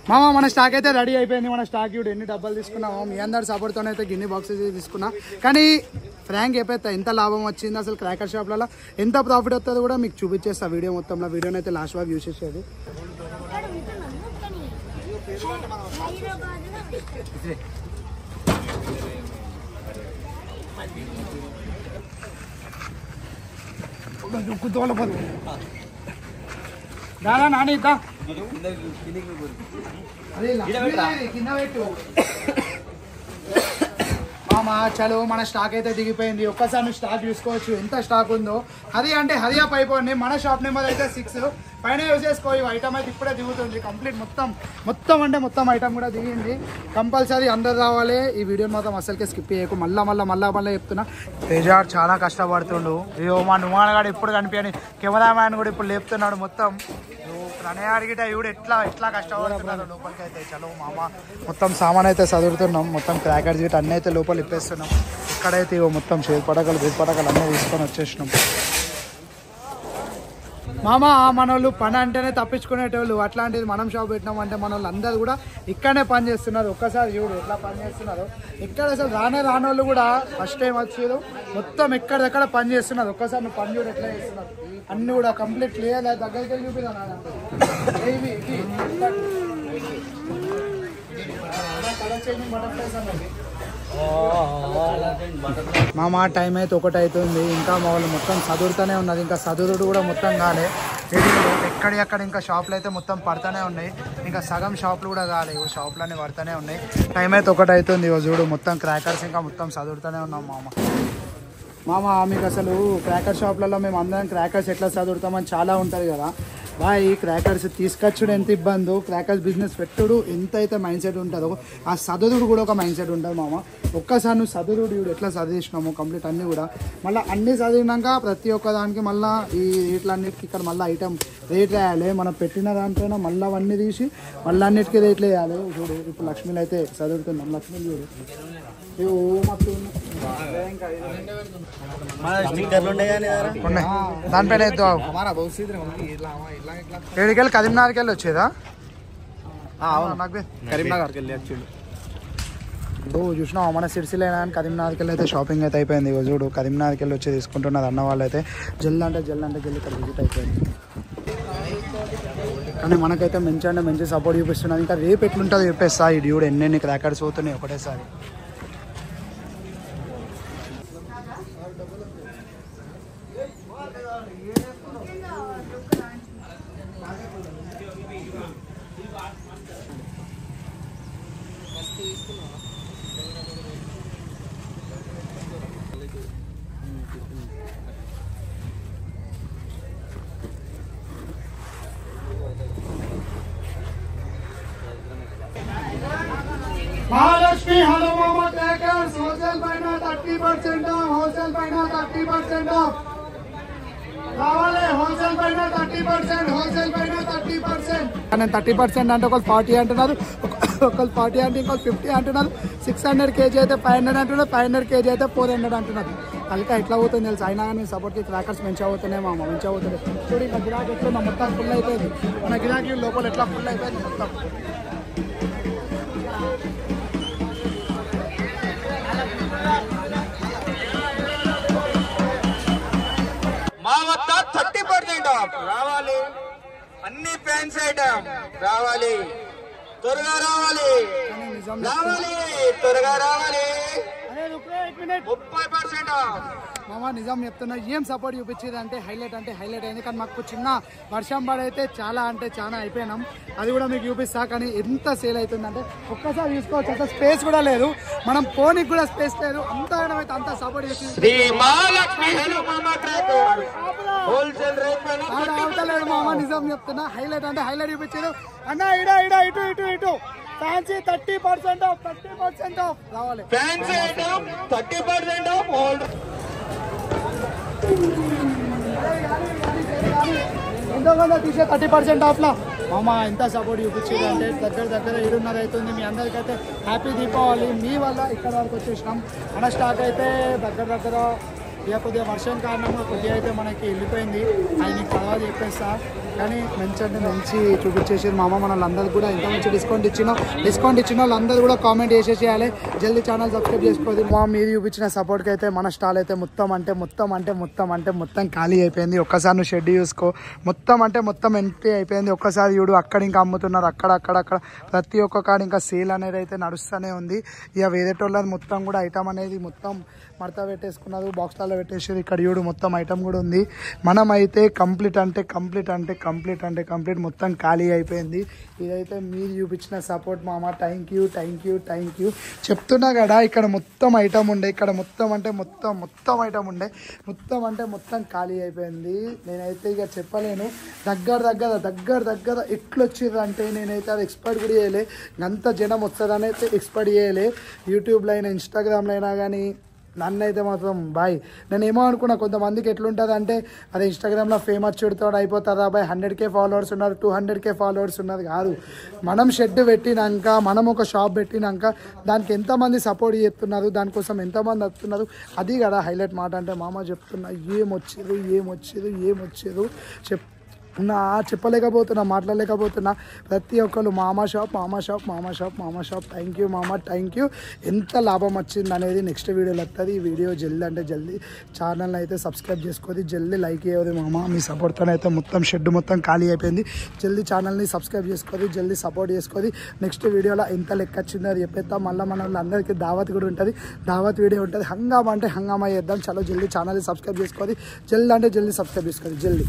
మామ మన స్టాక్ అయితే రెడీ అయిపోయింది. మన స్టాక్ ఇప్పుడు ఎన్ని డబ్బాలు తీసుకున్నామో మీ అందరి సపోర్ట్తోనే అయితే గిన్ని బాక్సెస్ తీసుకున్నా. కానీ ఫ్రాంక్ చెప్పేస్తా ఎంత లాభం వచ్చింది అసలు క్రాకర్ షాప్లలో ఎంత ప్రాఫిట్ వస్తుందో కూడా మీకు చూపించేస్తా వీడియో మొత్తంలో. వీడియోని అయితే లాస్ట్ వరకు యూజ్ చేసేది. దాదా నాని ఇద్దా మామా చలో మన స్టాక్ అయితే దిగిపోయింది. ఒక్కసారి స్టాక్ చూసుకోవచ్చు ఎంత స్టాక్ ఉందో. అది అంటే హరియప్ అయిపోయింది. మన షాప్ నెంబర్ అయితే 6 పైన యూజ్ చేసుకో. ఈ ఐటమ్ అయితే ఇప్పుడే దిగుతుంది కంప్లీట్. మొత్తం అంటే మొత్తం ఐటమ్ కూడా దిగింది. కంపల్సరీ అందరు రావాలి. ఈ వీడియోని మాత్రం అసలుకే స్కిప్ చేయకు. మళ్ళీ చెప్తున్నా. తేజ చాలా కష్టపడుతుండు. అయ్యో మా నుమానగాడు ఎప్పుడు కనిపించని కెమెరామ్యాన్ కూడా ఇప్పుడు లేపుతున్నాడు. మొత్తం ప్రణయాడిగిట ఇవిడు ఎట్లా కష్టపడుతున్నారు లోపలికి అయితే. చలో మామ మొత్తం సామాన్ అయితే చదువుతున్నాం. మొత్తం క్రాకర్స్ గిట్ అన్నీ అయితే లోపల ఇప్పేస్తున్నాం. ఇక్కడైతే ఇవో మొత్తం చేతి పటకలు అన్నీ తీసుకొని వచ్చేసినాం. మామ మన వాళ్ళు పని అంటేనే తప్పించుకునేటోళ్ళు. అట్లాంటిది మనం షాప్ పెట్టినామంటే మన వాళ్ళు అందరూ కూడా ఇక్కడనే పని చేస్తున్నారు. ఒక్కసారి చూడు ఎట్లా పని చేస్తున్నారు. ఇక్కడ అసలు రాని వాళ్ళు కూడా ఫస్ట్ టైం వచ్చారు. మొత్తం ఎక్కడెక్కడ పని చేస్తున్నారు. ఒక్కసారి నువ్వు పని చూడు ఎట్లా చేస్తున్నారు. అన్ని కూడా కంప్లీట్ క్లియర్ దగ్గరికి వెళ్ళి చూపిస్తాను. మా టైం అయితే 1 అవుతుంది. ఇంకా మా వాళ్ళు మొత్తం చదువుతూనే ఉన్నది. ఇంకా చదువుడు కూడా మొత్తం కాలే. ఎక్కడెక్కడ ఇంకా షాపులు అయితే మొత్తం పడుతూనే ఉన్నాయి. ఇంకా సగం షాపులు కూడా కాలేదు. షాపులన్నీ పడుతూనే ఉన్నాయి. టైం అయితే 1 అవుతుంది. చూడు మొత్తం క్రాకర్స్ ఇంకా మొత్తం చదువుతూనే ఉన్నాం మామ. మీకు అసలు క్రాకర్ షాప్లలో మేము అందరం క్రాకర్స్ ఎట్లా చదువుతామని చాలా ఉంటుంది కదా బాయ్. క్రాకర్స్ తీసుకొచ్చుడు ఎంత ఇబ్బందో, క్రాకర్స్ బిజినెస్ పెట్టుడు ఎంత అయితే మైండ్ సెట్ ఉంటుందో ఆ చదువుడు కూడా ఒక మైండ్ సెట్ ఉంటుంది మామ. ఒక్కసారి నువ్వు చదువుడు ఇప్పుడు ఎట్లా చదివిస్తున్నాము కంప్లీట్ అన్నీ కూడా. మళ్ళీ అన్నీ చదివినాక ప్రతి ఒక్క దానికి మళ్ళీ ఈ రేట్లన్నిటికీ ఇక్కడ మళ్ళీ ఐటమ్ రేట్ వేయాలి. మనం పెట్టిన దాంట్లో మళ్ళీ అవన్నీ తీసి మళ్ళీ అన్నిటికీ రేట్లు వేయాలి. చూడు ఇప్పుడు లక్ష్మీలు అయితే చదువుతున్నాం. లక్ష్మీలు చూడు దానిపైన ఏడికెళ్ళి కరీంనగర్కి వెళ్ళి వచ్చేదా? కరీంనగర్కి వెళ్ళి యాక్చువల్లీ చూసినావు మన సిరిసిల్ల కానీ కరీంనగర్కి వెళ్ళి అయితే షాపింగ్ అయితే అయిపోయింది. చూడు కరీంనగర్కి వెళ్ళి వచ్చి తీసుకుంటున్నది అన్న వాళ్ళు అయితే. జల్ది అంటే వెళ్ళి ఇక్కడ విజిట్ అయిపోయింది. కానీ మనకైతే మంచి సపోర్ట్ చూపిస్తున్నాను. ఇంకా రేపు ఎట్లుంటుందో చెప్పేస్తా. ఈ డ్యూడ్ ఎన్ని క్రాకర్స్ అవుతున్నాయి ఒకటేసారి. महालक्ष्मी हलो मामा क्राकर्स होलसेल పైన 30% होलसेल పైన 30% రావాలి. హోల్సేల్ పైన 30%. కానీ 30% అంటే ఒకళ్ళు 40 అంటున్నారు, ఒకళ్ళు 40 అంటే ఇంకొకళ్ళు 50 అంటున్నారు. 600 kg అయితే 500 అంటున్నారు, 500 kg అయితే 400 అంటున్నారు. అల్కా ఎట్లా అవుతుంది తెలుసు. అయినా కానీ సపోర్ట్కి క్రాకర్స్ మంచిగా అవుతున్నాయి మామ, మంచిగా అవుతుంది. చూడు ఇంకా గిరాకీ ఎట్లా మొత్తం ఫుల్ అయిపోయింది. మన గిరాకీ లోపల ఎట్లా ఫుల్ అయిపోయింది మొత్తం. మా వద్ద 30% ఆఫ్ రావాలి. అన్ని ఫ్యాన్స్ ఐటమ్ రావాలి. త్వరగా రావాలి, త్వరగా రావాలి. 30% ఆఫ్ మామ నిజం చెప్తున్నా. ఏం సపోర్ట్ చూపించేది అంటే హైలైట్ అయింది. కానీ మాకు చిన్న వర్షం పడైతే చాలా అంటే చాలా అయిపోయినాం. అది కూడా మీకు చూపిస్తా. కానీ ఎంత సేల్ అవుతుందంటే ఒక్కసారి చూసుకోవచ్చు. అసలు స్పేస్ కూడా లేదు, మనం ఫోన్కి కూడా స్పేస్ లేదు. అంత అయితే అంత సపోర్ట్ అవుతలేదు మామ. నిజం చెప్తున్నా. హైలైట్ చూపించేది అన్న. ఇటు ఫ్యాన్సీ 30% ఆఫ్ రావాలి. Fancy item 30% of. ఎంతో కొంత తీసే 30% ఆఫ్లో మామ ఎంత సపోర్ట్ చూపించేది అంటే దగ్గర 7:30 అవుతుంది. మీ అందరికైతే హ్యాపీ దీపావళి. మీ వల్ల ఇక్కడ వరకు వచ్చేసినాం. మన స్టాక్ అయితే దగ్గర కొద్దిగా వర్షం కారణంగా కొద్దిగా అయితే మనకి వెళ్ళిపోయింది. అది నీకు తర్వాత చెప్పేస్తా. కానీ మంచి అంటే మంచి చూపించేసి మామ మన వాళ్ళందరూ కూడా ఎంత మంచి డిస్కౌంట్ ఇచ్చిన వాళ్ళందరూ కూడా కామెంట్ చేసేసేయాలి. జల్దీ ఛానల్ సబ్స్క్రైబ్ చేసుకోవాలి. మా మీరు చూపించిన సపోర్ట్కి అయితే మన స్టాల్ అయితే మొత్తం ఖాళీ అయిపోయింది. ఒక్కసారి నువ్వు షెడ్ చూసుకో, మొత్తం ఎంట్రీ అయిపోయింది. ఒక్కసారి చూడు, అక్కడ ఇంకా అమ్ముతున్నారు, అక్కడ ప్రతి ఒక్క కాడ ఇంకా సేల్ అనేది అయితే నడుస్తూనే ఉంది. ఇక వేరేటోళ్ళది మొత్తం కూడా ఐటమ్ అనేది మొత్తం మడత పెట్టేసుకున్నారు, బాక్స్లలో పెట్టేసారు. ఇక్కడ చూడు మొత్తం ఐటమ్ కూడా ఉంది. మనమైతే కంప్లీట్ మొత్తం ఖాళీ అయిపోయింది. ఇదైతే మీరు చూపించిన సపోర్ట్ మామ, థ్యాంక్ యూ. చెప్తున్నా కదా, ఇక్కడ మొత్తం ఐటమ్ ఉండే, ఇక్కడ మొత్తం ఐటమ్ ఉండే, మొత్తం ఖాళీ అయిపోయింది. నేనైతే ఇక చెప్పలేను. దగ్గర ఎట్లొచ్చిర్రు అంటే నేనైతే అది ఎక్స్పెక్ట్ కూడా చేయలే. అంత జనం వస్తుందని అయితే ఎక్స్పెక్ట్ చేయలే. యూట్యూబ్లో అయినా ఇన్స్టాగ్రామ్లో అయినా కానీ నన్ను అయితే మాత్రం బాయ్ నేను ఏమో అనుకున్నా, కొంతమందికి ఎట్లుంటుంది అంటే అదే ఇన్స్టాగ్రామ్లో ఫేమస్ చూడతాడు అయిపోతారా బాయ్, 100K ఫాలోవర్స్ ఉన్నారు, 200K ఫాలోవర్స్ ఉన్నారు. కాదు, మనం షెడ్ పెట్టినాక, మనం ఒక షాప్ పెట్టినాక దానికి ఎంతమంది సపోర్ట్ చేస్తున్నారు, దానికోసం ఎంతమంది వస్తున్నారు, అది కదా హైలైట్ మాట. అంటే మామ చెప్తున్నా, ఏమొచ్చేది చెప్పలేకపోతున్నా, మాట్లాడలేకపోతున్నా. ప్రతి ఒక్కరు మామా షాప్. థ్యాంక్ యూ మామ, థ్యాంక్ యూ. ఎంత లాభం వచ్చింది అనేది నెక్స్ట్ వీడియోలో వస్తుంది. ఈ వీడియో జల్దీ ఛానల్ అయితే సబ్స్క్రైబ్ చేసుకోండి, జల్దీ లైక్ చేయదు మామ. మీ సపోర్ట్తో అయితే మొత్తం షెడ్ మొత్తం ఖాళీ అయిపోయింది. జల్దీ ఛానల్ని సబ్స్క్రైబ్ చేసుకోండి, జల్దీ సపోర్ట్ చేసుకోండి. నెక్స్ట్ వీడియోలో ఎంత లెక్క వచ్చిందో అది చెప్పేస్తాం. మళ్ళీ మన వాళ్ళందరికీ దావత్ కూడా ఉంటుంది, దావత్ వీడియో ఉంటుంది. హంగామా చేద్దాం. చలో జల్దీ ఛానల్ని సబ్స్క్రైబ్ చేసుకోండి, జల్దీ సబ్స్క్రైబ్ చేసుకోండి, జల్దీ.